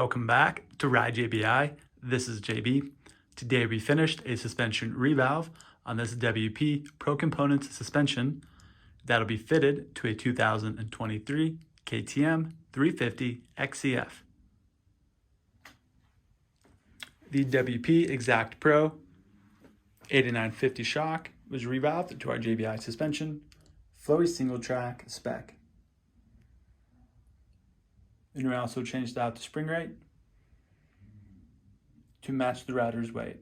Welcome back to Ride JBI. This is JB. Today we finished a suspension revalve on this WP Pro Components suspension that'll be fitted to a 2023 KTM 350 XCF. The WP XACT Pro 8950 shock was revalved to our JBI suspension, flowy single track spec. And we also changed out the spring rate to match the rider's weight.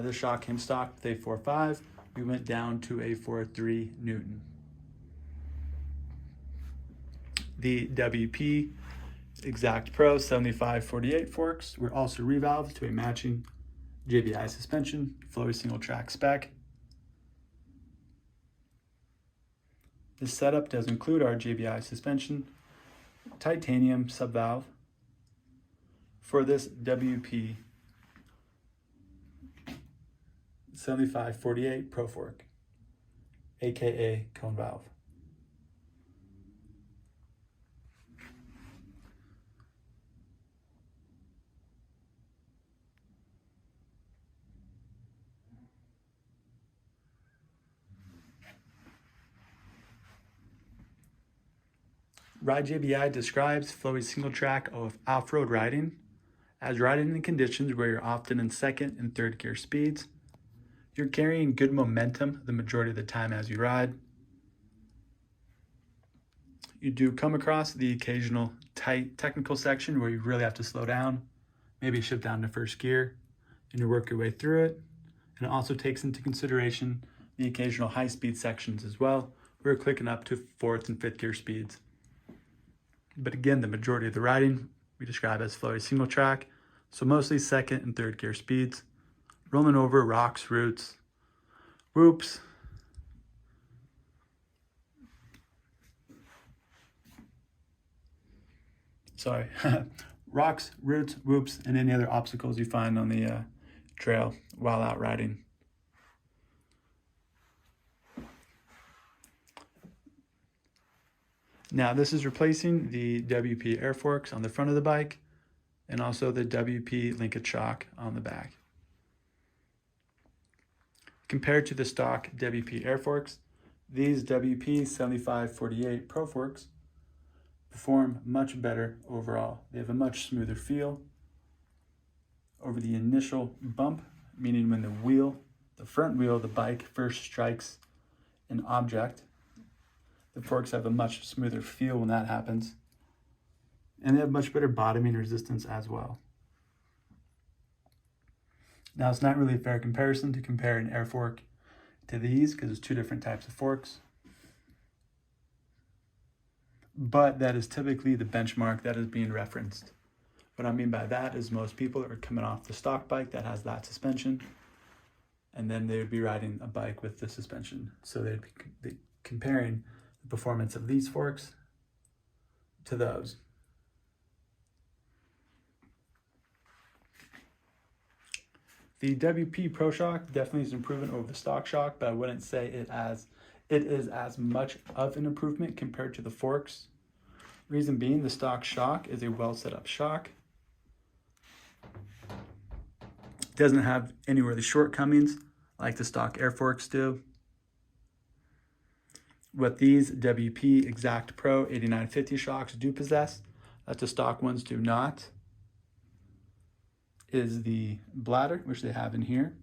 This shock came stock with a 4.5. We went down to a 4.3 Newton. The WP XACT Pro 7548 forks were also revalved to a matching JBI suspension, flowy single track spec. This setup does include our JBI suspension, titanium subvalve for this WP 7548 Pro Fork, aka cone valve. Ride JBI describes flowy single track of off-road riding as riding in conditions where you're often in second and third gear speeds. You're carrying good momentum the majority of the time as you ride. You do come across the occasional tight technical section where you really have to slow down, maybe shift down to first gear, and you work your way through it. And it also takes into consideration the occasional high-speed sections as well, where you're clicking up to fourth and fifth gear speeds. But again, the majority of the riding we describe as flowy single track, so mostly second and third gear speeds, rolling over rocks, roots, whoops, rocks, roots, whoops, and any other obstacles you find on the trail while out riding. Now this is replacing the WP air forks on the front of the bike and also the WP linkage shock on the back. Compared to the stock WP air forks, these WP 7548 Pro Forks perform much better overall. They have a much smoother feel over the initial bump, meaning when the front wheel of the bike first strikes an object. The forks have a much smoother feel when that happens. And they have much better bottoming resistance as well. Now, it's not really a fair comparison to compare an air fork to these because it's two different types of forks. But that is typically the benchmark that is being referenced. What I mean by that is most people are coming off the stock bike that has that suspension, and then they would be riding a bike with the suspension. So they'd be comparing the performance of these forks to those. The WP Pro Shock definitely is an improvement over the stock shock, but I wouldn't say it is as much of an improvement compared to the forks. Reason being, the stock shock is a well set up shock. It doesn't have any really shortcomings like the stock air forks do. What these WP XACT Pro 8950 shocks do possess, that the stock ones do not, is the bladder, which they have in here,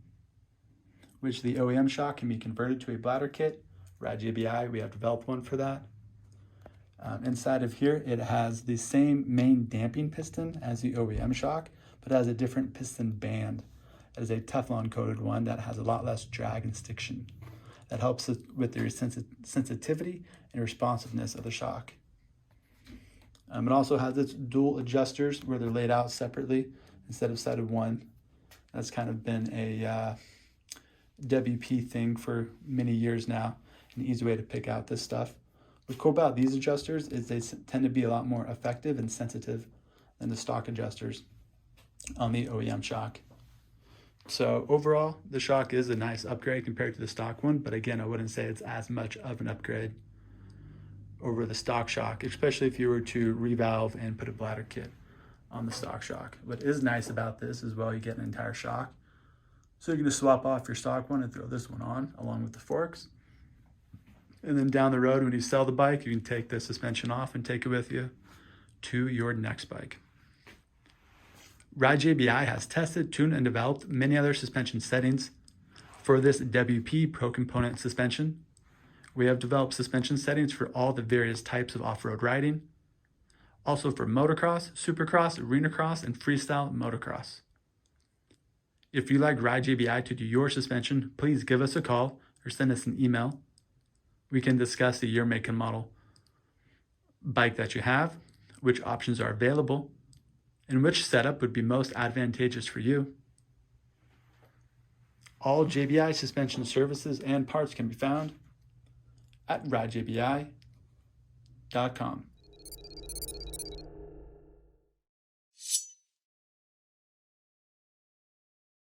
which the OEM shock can be converted to a bladder kit. Ride JBI, we have developed one for that. Inside of here, it has the same main damping piston as the OEM shock, but has a different piston band. It is a Teflon coated one that has a lot less drag and stiction. That helps with the sensitivity and responsiveness of the shock. It also has its dual adjusters where they're laid out separately instead of set of one. That's kind of been a WP thing for many years now, an easy way to pick out this stuff. What's cool about these adjusters is they tend to be a lot more effective and sensitive than the stock adjusters on the OEM shock. So overall, the shock is a nice upgrade compared to the stock one, but again, I wouldn't say it's as much of an upgrade over the stock shock, especially if you were to revalve and put a bladder kit on the stock shock. What is nice about this as well, you get an entire shock. So you can just swap off your stock one and throw this one on along with the forks. And then down the road, when you sell the bike, you can take the suspension off and take it with you to your next bike. Ride JBI has tested, tuned, and developed many other suspension settings for this WP Pro Component suspension. We have developed suspension settings for all the various types of off-road riding, also for motocross, supercross, arena cross, and freestyle motocross. If you'd like Ride JBI to do your suspension, please give us a call or send us an email. We can discuss the year, make, and model bike that you have, which options are available, and which setup would be most advantageous for you. All JBI suspension services and parts can be found at ridejbi.com.